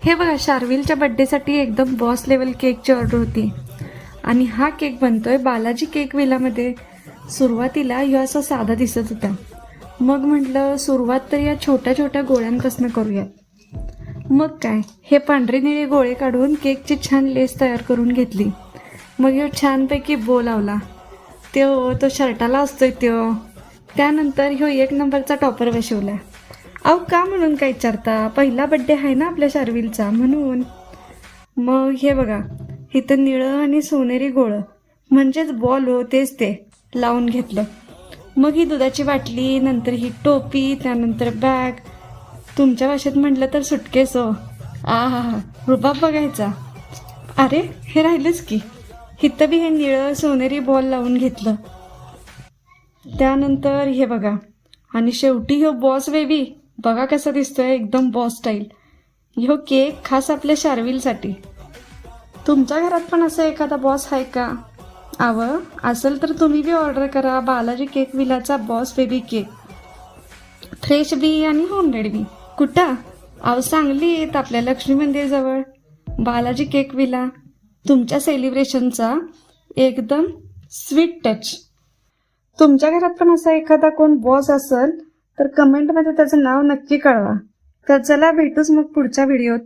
हे बघा, शार्विलच्या बड्डेसाठी एकदम बॉस लेवल केकची ऑर्डर होती आणि हा केक बनतोय बालाजी केक विलामध्ये. सुरुवातीला ह्यो असा साधा दिसत होता, मग म्हटलं सुरुवात तर या छोट्या छोट्या गोळ्यांपासून करूया. मग काय, हे पांढरे निळे गोळे काढून केकची छान लेस तयार करून घेतली. मग ह्यो छानपैकी बो लावला, तो शर्टाला असतोय त्यो. त्यानंतर ह्यो 1 नंबरचा टॉपर बसवला. अहो का म्हणून काय विचारता, पहिला बड्डे आहे ना आपल्या शार्विलचा म्हणून. मग हे बघा, इथं निळं आणि सोनेरी गोळं म्हणजेच बॉल हो, तेच ते लावून घेतलं. मग ही दुधाची बाटली, नंतर ही टोपी, त्यानंतर बॅग, तुमच्या भाषेत म्हटलं तर सुटकेस हो. हा रुबाब बघायचा. अरे हे राहिलंच की, इथं बी हे निळं सोनेरी बॉल लावून घेतलं. त्यानंतर हे बघा, आणि शेवटी ह्यो बॉस बेबी बघा कसा दिसतोय, एकदम बॉस स्टाईल. ह्यो केक खास आपल्या शार्विलसाठी. तुमच्या घरात पण असं एखादा बॉस आहे का? असेल तर तुम्ही बी ऑर्डर करा बालाजी केक विलाचा बॉस बेबी केक. फ्रेश बी आणि होममेड बी. कुठं? सांगलीत आपल्या लक्ष्मी मंदिरजवळ बालाजी केक विला. तुमच्या सेलिब्रेशनचा एकदम स्वीट टच. तुमच्या घरात पण असा एखादा कोण बॉस असेल तर कमेंटमध्ये त्याचं नाव नक्की कळवा. तर चला भेटूच मग पुढच्या व्हिडिओत.